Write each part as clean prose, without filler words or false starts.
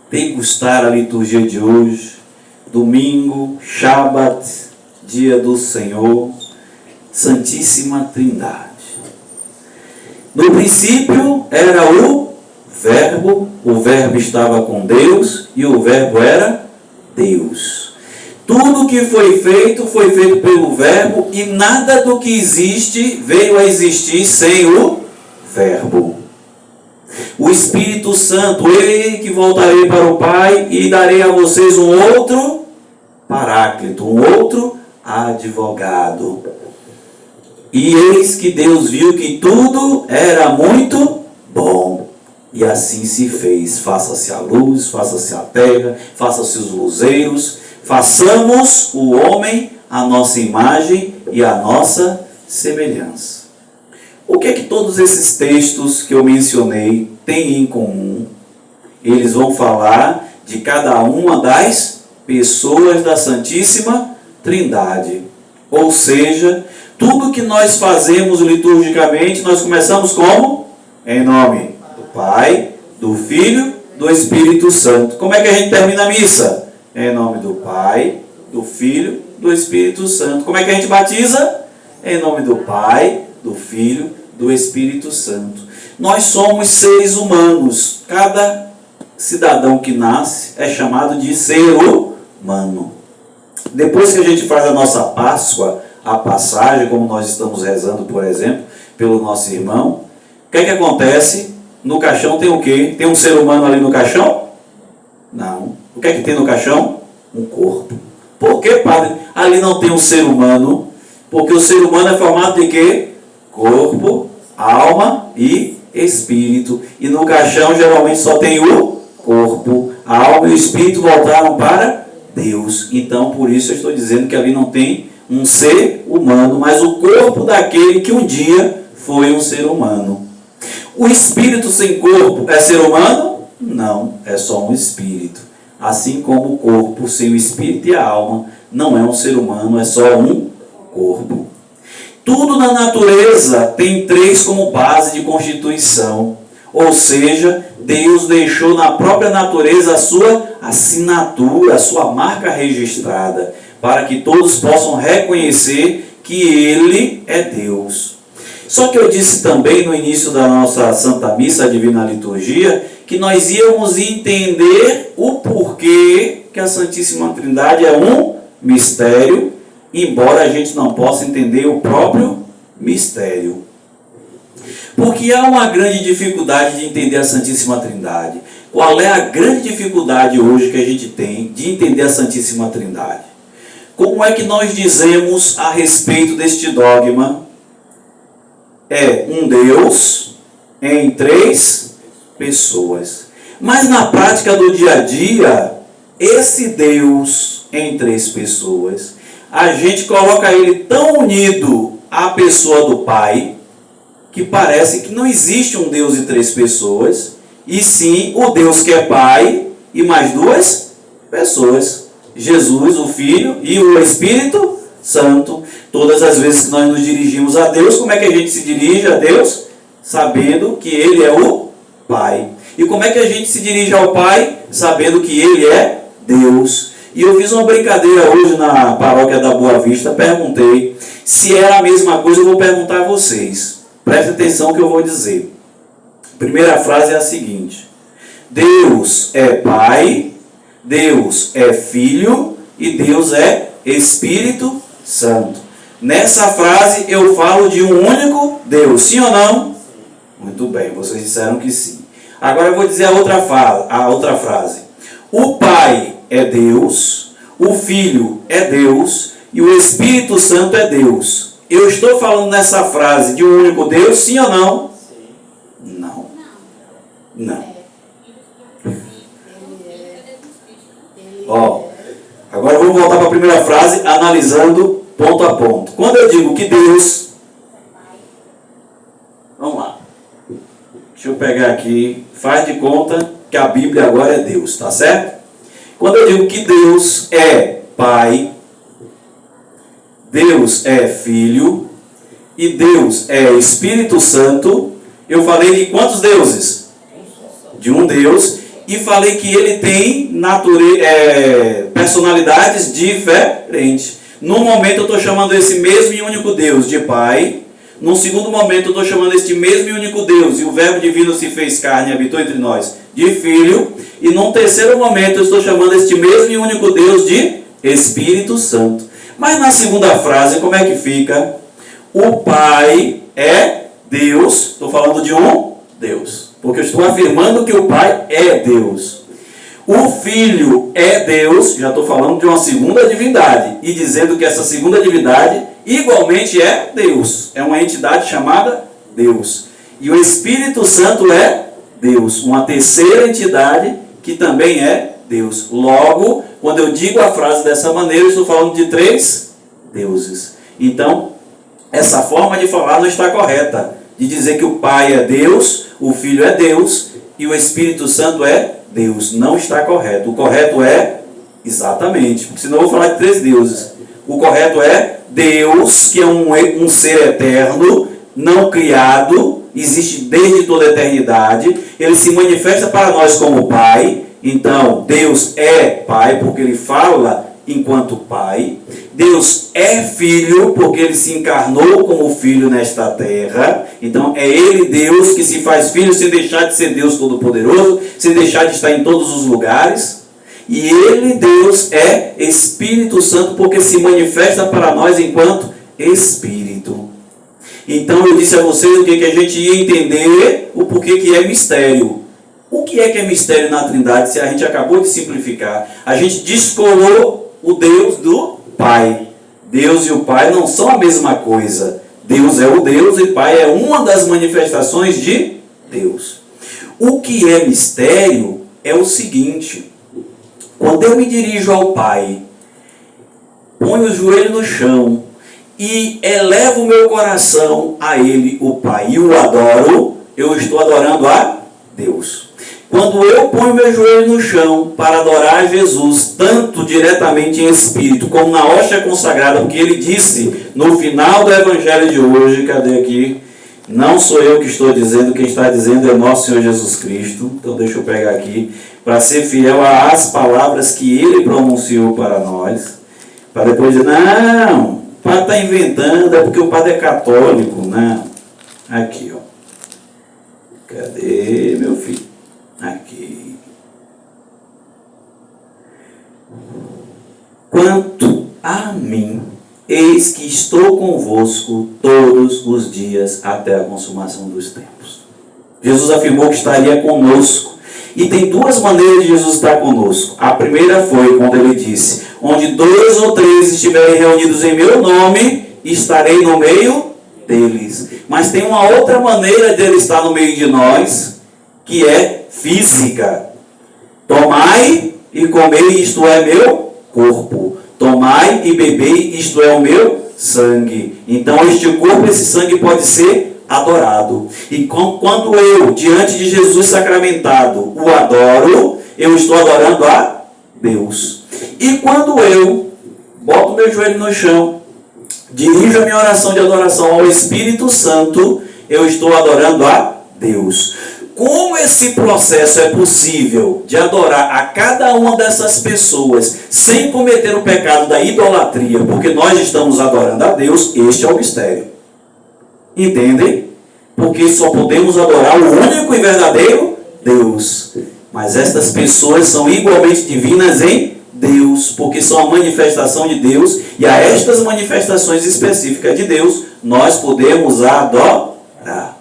degustar a liturgia de hoje, domingo, Shabat, dia do Senhor, Santíssima Trindade. No princípio era o Verbo estava com Deus e o Verbo era Deus. Tudo que foi feito pelo Verbo e nada do que existe veio a existir sem o Verbo. O Espírito Santo, ele que voltarei para o Pai e darei a vocês um outro Paráclito, um outro advogado. E eis que Deus viu que tudo era muito bom. E assim se fez. Faça-se a luz, faça-se a terra, faça-se os luzeiros. Façamos o homem à nossa imagem e à nossa semelhança. O que é que todos esses textos que eu mencionei têm em comum? Eles vão falar de cada uma das pessoas da Santíssima Trindade. Ou seja, tudo que nós fazemos liturgicamente, nós começamos como? Em nome do Pai, do Filho, do Espírito Santo. Como é que a gente termina a missa? Em nome do Pai, do Filho, do Espírito Santo. Como é que a gente batiza? Em nome do Pai, do Filho, do Espírito Santo. Nós somos seres humanos. Cada cidadão que nasce é chamado de ser humano. Depois que a gente faz a nossa Páscoa, a passagem, como nós estamos rezando, por exemplo, pelo nosso irmão, o que é que acontece? No caixão tem o quê? Tem um ser humano ali no caixão? Não. O que é que tem no caixão? Um corpo. Por que, padre? Ali não tem um ser humano. Porque o ser humano é formado de quê? Corpo, alma e espírito. E no caixão geralmente só tem o corpo. A alma e o espírito voltaram para Deus. Então, por isso eu estou dizendo que ali não tem um ser humano, mas o corpo daquele que um dia foi um ser humano. O espírito sem corpo é ser humano? Não, é só um espírito. Assim como o corpo sem o espírito e a alma não é um ser humano, é só um corpo. Tudo na natureza tem três como base de constituição. Ou seja, Deus deixou na própria natureza a sua assinatura, a sua marca registrada, para que todos possam reconhecer que Ele é Deus. Só que eu disse também no início da nossa Santa Missa, a Divina Liturgia, que nós íamos entender o porquê que a Santíssima Trindade é um mistério, embora a gente não possa entender o próprio mistério. Porque há uma grande dificuldade de entender a Santíssima Trindade. Qual é a grande dificuldade hoje que a gente tem de entender a Santíssima Trindade? Como é que nós dizemos a respeito deste dogma? É um Deus em três pessoas. Mas na prática do dia a dia, esse Deus em três pessoas, a gente coloca ele tão unido à pessoa do Pai, que parece que não existe um Deus em três pessoas, e sim o Deus que é Pai e mais duas pessoas. Jesus, o Filho e o Espírito Santo. Todas as vezes que nós nos dirigimos a Deus, como é que a gente se dirige a Deus? Sabendo que Ele é o Pai. E como é que a gente se dirige ao Pai? Sabendo que Ele é Deus. E eu fiz uma brincadeira hoje na paróquia da Boa Vista, perguntei se era a mesma coisa. Eu vou perguntar a vocês. Preste atenção que eu vou dizer. A primeira frase é a seguinte: Deus é Pai, Deus é Filho e Deus é Espírito Santo. Nessa frase eu falo de um único Deus, sim ou não? Muito bem, vocês disseram que sim. Agora eu vou dizer a outra frase. O Pai é Deus, o Filho é Deus e o Espírito Santo é Deus. Eu estou falando nessa frase de um único Deus, sim ou não? Sim. Não. Não. Ó, agora vamos voltar para a primeira frase, analisando ponto a ponto. Quando eu digo que Deus... Vamos lá. Deixa eu pegar aqui. Faz de conta que a Bíblia agora é Deus, tá certo? Quando eu digo que Deus é Pai, Deus é Filho e Deus é Espírito Santo, eu falei de quantos deuses? de um Deus, e falei que ele tem personalidades diferentes. Num momento eu estou chamando esse mesmo e único Deus de Pai. Num segundo momento eu estou chamando este mesmo e único Deus, e o Verbo divino se fez carne e habitou entre nós, de Filho. E num terceiro momento eu estou chamando este mesmo e único Deus de Espírito Santo. Mas na segunda frase, como é que fica? O Pai é Deus. Estou falando de um Deus, porque eu estou afirmando que o Pai é Deus. O Filho é Deus, já estou falando de uma segunda divindade, e dizendo que essa segunda divindade igualmente é Deus. É uma entidade chamada Deus. E o Espírito Santo é Deus, uma terceira entidade que também é Deus. Logo, quando eu digo a frase dessa maneira, eu estou falando de 3 deuses. Então, essa forma de falar não está correta. De dizer que o Pai é Deus, o Filho é Deus e o Espírito Santo é Deus. Não está correto. O correto é, exatamente, porque senão eu vou falar de 3 deuses. O correto é Deus, que é um ser eterno, não criado, existe desde toda a eternidade. Ele se manifesta para nós como Pai. Então, Deus é Pai, porque Ele fala enquanto Pai. Deus é Filho, porque Ele se encarnou como Filho nesta terra. Então, é Ele, Deus, que se faz Filho sem deixar de ser Deus Todo-Poderoso, sem deixar de estar em todos os lugares. E Ele, Deus, é Espírito Santo, porque se manifesta para nós enquanto Espírito. Então, eu disse a vocês o que a gente ia entender, o porquê que é mistério. O que é mistério na Trindade, se a gente acabou de simplificar? A gente descolou o Deus do Pai. Deus e o Pai não são a mesma coisa. Deus é o Deus e Pai é uma das manifestações de Deus. O que é mistério é o seguinte: quando eu me dirijo ao Pai, ponho o joelho no chão e elevo o meu coração a Ele, o Pai, e o adoro, eu estou adorando a Deus. Quando eu ponho meu joelho no chão para adorar a Jesus, tanto diretamente em espírito como na hóstia consagrada, porque Ele disse no final do Evangelho de hoje, cadê aqui? Não sou eu que estou dizendo, quem está dizendo é nosso Senhor Jesus Cristo. Então deixa eu pegar aqui, para ser fiel às palavras que Ele pronunciou para nós, para depois dizer, não, o padre está inventando, é porque o padre é católico. Não, aqui, ó. Cadê, meu filho? Aqui. Quanto a mim, eis que estou convosco todos os dias até a consumação dos tempos. Jesus afirmou que estaria conosco. E tem 2 maneiras de Jesus estar conosco. A primeira foi quando Ele disse: onde 2 ou 3 estiverem reunidos em meu nome, estarei no meio deles. Mas tem uma outra maneira dele estar no meio de nós, que é física. Tomai e comei, isto é meu corpo. Tomai e bebei, isto é o meu sangue. Então este corpo, esse sangue pode ser adorado. E quando eu, diante de Jesus sacramentado, o adoro, eu estou adorando a Deus. E quando eu boto meu joelho no chão, dirijo a minha oração de adoração ao Espírito Santo, eu estou adorando a Deus. Como esse processo é possível de adorar a cada uma dessas pessoas sem cometer o pecado da idolatria, porque nós estamos adorando a Deus, este é o mistério. Entendem? Porque só podemos adorar o único e verdadeiro Deus. Mas estas pessoas são igualmente divinas em Deus, porque são a manifestação de Deus, e a estas manifestações específicas de Deus, nós podemos adorar.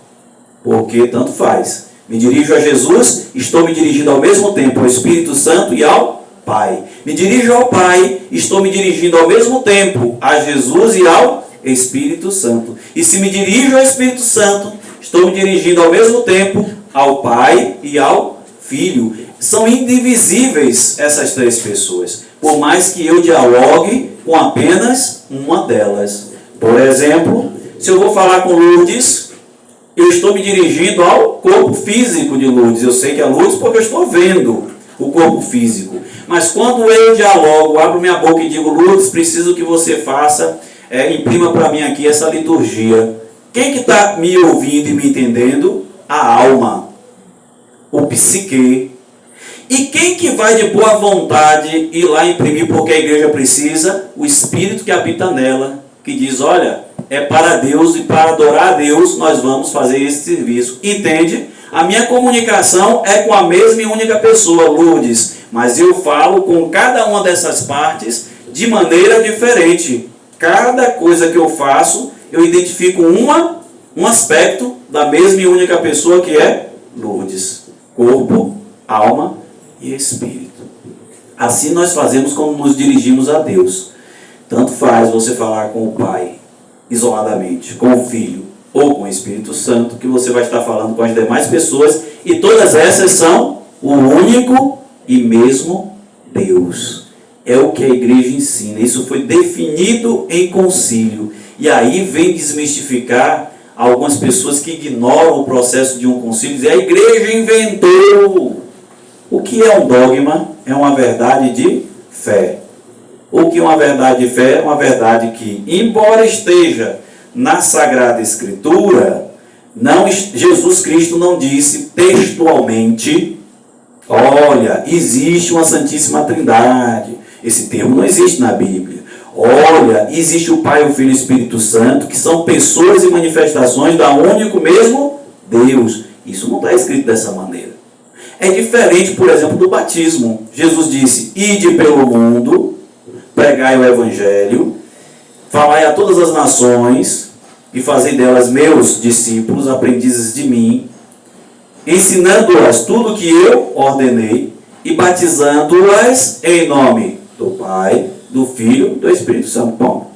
Porque tanto faz. Me dirijo a Jesus, estou me dirigindo ao mesmo tempo ao Espírito Santo e ao Pai. Me dirijo ao Pai, estou me dirigindo ao mesmo tempo a Jesus e ao Espírito Santo. E se me dirijo ao Espírito Santo, estou me dirigindo ao mesmo tempo ao Pai e ao Filho. São indivisíveis essas 3 pessoas, por mais que eu dialogue com apenas uma delas. Por exemplo, se eu vou falar com Lourdes, eu estou me dirigindo ao corpo físico de Lourdes. Eu sei que é Lourdes porque eu estou vendo o corpo físico. Mas quando eu dialogo, abro minha boca e digo: Lourdes, preciso que você faça, imprima para mim aqui essa liturgia. Quem que está me ouvindo e me entendendo? A alma. o psique. E quem que vai de boa vontade ir lá imprimir porque a igreja precisa? O Espírito que habita nela, que diz, olha, é para Deus e para adorar a Deus nós vamos fazer esse serviço. Entende? A minha comunicação é com a mesma e única pessoa, Lourdes, mas eu falo com cada uma dessas partes de maneira diferente. Cada coisa que eu faço, eu identifico um aspecto da mesma e única pessoa que é Lourdes. Corpo, alma e espírito. Assim nós fazemos como nos dirigimos a Deus. Tanto faz você falar com o Pai isoladamente, com o Filho ou com o Espírito Santo, que você vai estar falando com as demais pessoas, e todas essas são o único e mesmo Deus. É o que a igreja ensina. Isso foi definido em concílio. E aí vem desmistificar algumas pessoas que ignoram o processo de um concílio e dizem, a igreja inventou. O que é um dogma? É uma verdade de fé. O que é uma verdade de fé? É uma verdade que, embora esteja na Sagrada Escritura, Jesus Cristo não disse textualmente, olha, existe uma Santíssima Trindade. Esse termo não existe na Bíblia. Olha, existe o Pai, o Filho e o Espírito Santo, que são pessoas e manifestações da único mesmo Deus. Isso não está escrito dessa maneira. É diferente, por exemplo, do batismo. Jesus disse, ide pelo mundo, pregai o Evangelho, falai a todas as nações e fazei delas meus discípulos, aprendizes de mim, ensinando-as tudo o que eu ordenei e batizando-as em nome do Pai, do Filho e do Espírito Santo. Bom,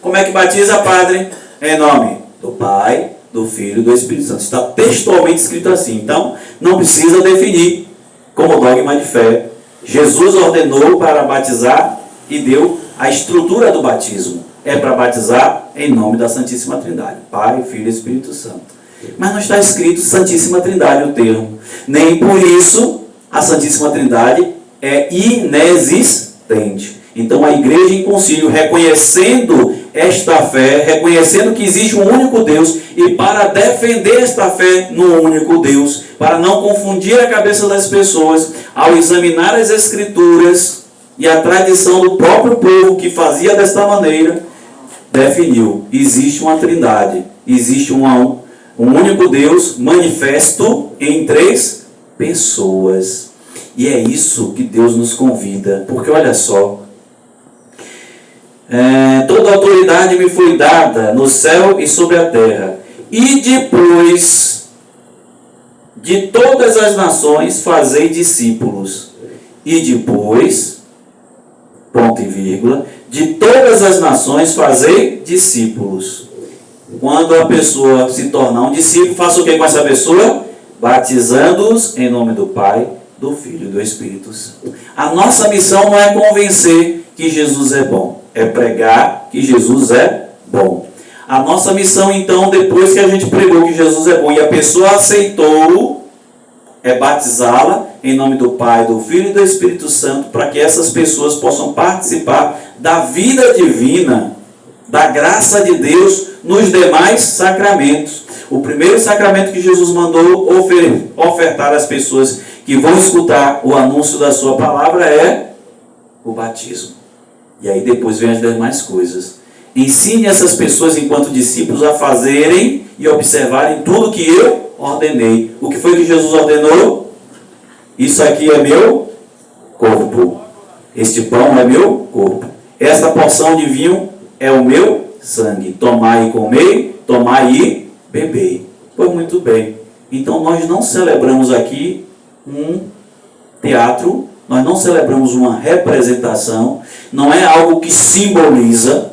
como é que batiza, padre? Em nome do Pai, do Filho e do Espírito Santo. Está textualmente escrito assim. Então, não precisa definir como dogma de fé. Jesus ordenou para batizar e deu a estrutura do batismo. É para batizar em nome da Santíssima Trindade. Pai, Filho e Espírito Santo. Mas não está escrito Santíssima Trindade o termo. Nem por isso a Santíssima Trindade é inexistente. Então a igreja em concílio, reconhecendo esta fé, reconhecendo que existe um único Deus, e para defender esta fé no único Deus, para não confundir a cabeça das pessoas, ao examinar as Escrituras e a tradição do próprio povo que fazia desta maneira, definiu, existe uma Trindade, existe um único Deus manifesto em 3 pessoas. E é isso que Deus nos convida, porque olha só, toda autoridade me foi dada no céu e sobre a terra, e depois de todas as nações fazei discípulos, e depois, ponto e vírgula, de todas as nações fazei discípulos. Quando a pessoa se tornar um discípulo, faça o que com essa pessoa? Batizando-os em nome do Pai, do Filho e do Espírito Santo. A nossa missão não é convencer que Jesus é bom, é pregar que Jesus é bom. A nossa missão, então, depois que a gente pregou que Jesus é bom e a pessoa aceitou, é batizá-la em nome do Pai, do Filho e do Espírito Santo, para que essas pessoas possam participar da vida divina, da graça de Deus nos demais sacramentos. O primeiro sacramento que Jesus mandou ofertar às pessoas que vão escutar o anúncio da sua palavra é o batismo. E aí depois vem as demais coisas. Ensine essas pessoas, enquanto discípulos, a fazerem e observarem tudo que eu ordenei. O que foi que Jesus ordenou? Isso aqui é meu corpo. Este pão é meu corpo. Esta porção de vinho é o meu sangue. Tomai e comei, tomai e bebei. Pois muito bem. Então nós não celebramos aqui um teatro, nós não celebramos uma representação, não é algo que simboliza,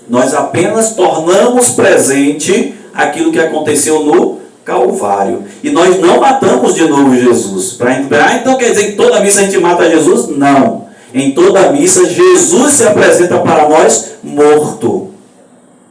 nós apenas tornamos presente aquilo que aconteceu no Calvário. E nós não matamos de novo Jesus. Então quer dizer que toda missa a gente mata Jesus? Não. Em toda missa, Jesus se apresenta para nós morto.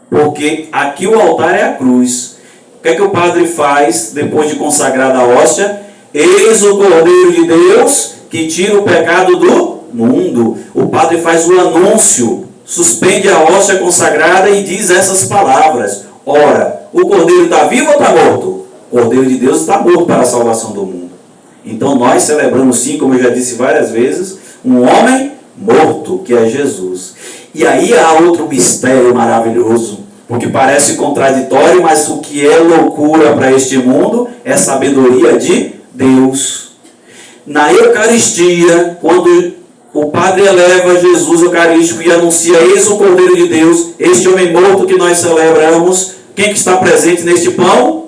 Porque aqui o altar é a cruz. O que é que o padre faz depois de consagrada a hóstia? Eis o Cordeiro de Deus que tira o pecado do mundo. O padre faz o anúncio, suspende a hóstia consagrada e diz essas palavras. Ora, o Cordeiro está vivo ou está morto? O Cordeiro de Deus está morto para a salvação do mundo. Então nós celebramos sim, como eu já disse várias vezes, um homem morto, que é Jesus. E aí há outro mistério maravilhoso, porque parece contraditório, mas o que é loucura para este mundo é sabedoria de Deus. Na Eucaristia, quando o Padre eleva Jesus Eucarístico e anuncia: eis o Cordeiro de Deus, este homem morto que nós celebramos, quem que está presente neste pão?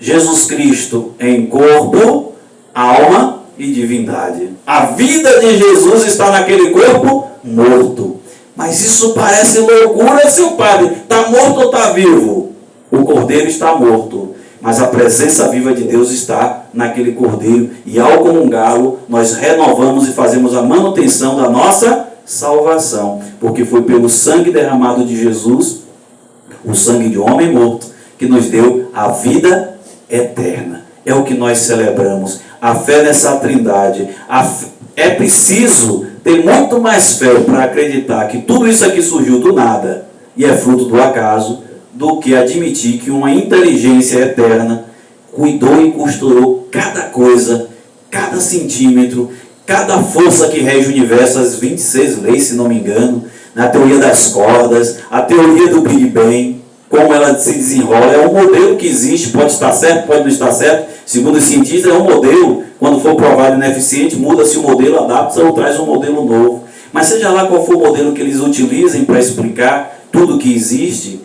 Jesus Cristo em corpo, alma e divindade. A vida de Jesus está naquele corpo morto. Mas isso parece loucura, seu padre. Está morto ou está vivo? O Cordeiro está morto, mas a presença viva de Deus está naquele Cordeiro. E ao comungá-lo, nós renovamos e fazemos a manutenção da nossa salvação. Porque foi pelo sangue derramado de Jesus, o sangue de homem morto, que nos deu a vida eterna. É o que nós celebramos. A fé nessa trindade. É preciso ter muito mais fé para acreditar que tudo isso aqui surgiu do nada e é fruto do acaso, do que admitir que uma inteligência eterna cuidou e costurou cada coisa, cada centímetro, cada força que rege o universo, as 26 leis, se não me engano, na teoria das cordas, a teoria do Big Bang, como ela se desenrola. É um modelo que existe, pode estar certo, pode não estar certo. Segundo os cientistas, é um modelo. Quando for provado ineficiente, muda-se o modelo, adapta ou traz um modelo novo. Mas seja lá qual for o modelo que eles utilizem para explicar tudo que existe,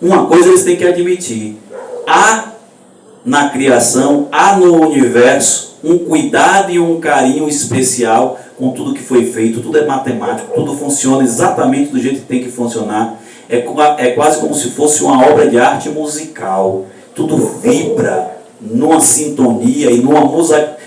uma coisa eles têm que admitir: há na criação, há no universo um cuidado e um carinho especial com tudo que foi feito. Tudo é matemático, tudo funciona exatamente do jeito que tem que funcionar. É quase como se fosse uma obra de arte musical. Tudo vibra numa sintonia e numa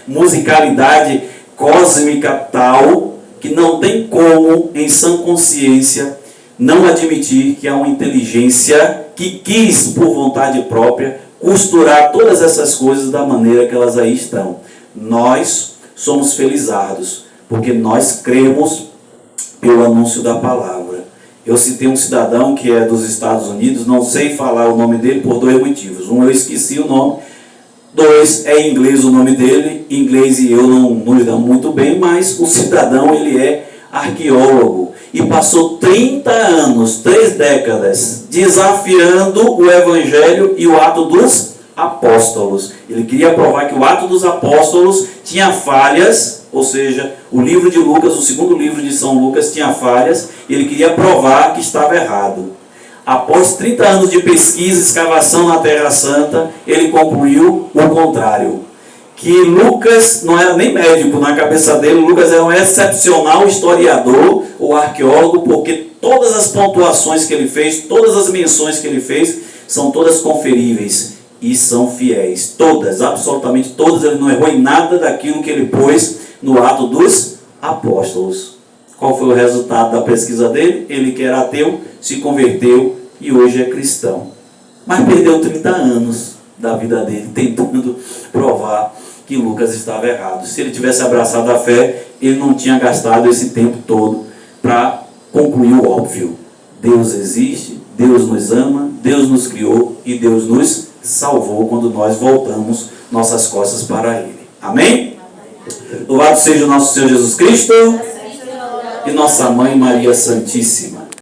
musicalidade cósmica tal que não tem como, em sã consciência, não admitir que há uma inteligência que quis, por vontade própria, costurar todas essas coisas da maneira que elas aí estão. Nós somos felizardos, porque nós cremos pelo anúncio da palavra. Eu citei um cidadão que é dos Estados Unidos, não sei falar o nome dele por dois motivos. Um, eu esqueci o nome. Dois, é em inglês o nome dele. Inglês e eu não nos damos muito bem, mas o cidadão, ele é arqueólogo. E passou 30 anos, 3 décadas, desafiando o Evangelho e o Ato dos Apóstolos. Ele queria provar que o Ato dos Apóstolos tinha falhas, ou seja, o livro de Lucas, o segundo livro de São Lucas, tinha falhas, e ele queria provar que estava errado. Após 30 anos de pesquisa, escavação na Terra Santa, ele concluiu o contrário. Que Lucas não era nem médico na cabeça dele, Lucas era um excepcional historiador ou arqueólogo, porque todas as pontuações que ele fez, todas as menções que ele fez, são todas conferíveis e são fiéis. Todas, absolutamente todas, ele não errou em nada daquilo que ele pôs no Ato dos Apóstolos. Qual foi o resultado da pesquisa dele? Ele que era ateu, se converteu e hoje é cristão. Mas perdeu 30 anos da vida dele tentando provar que Lucas estava errado. Se ele tivesse abraçado a fé, ele não tinha gastado esse tempo todo para concluir o óbvio. Deus existe, Deus nos ama, Deus nos criou e Deus nos salvou quando nós voltamos nossas costas para Ele. Amém? Louvado seja o nosso Senhor Jesus Cristo e nossa Mãe Maria Santíssima.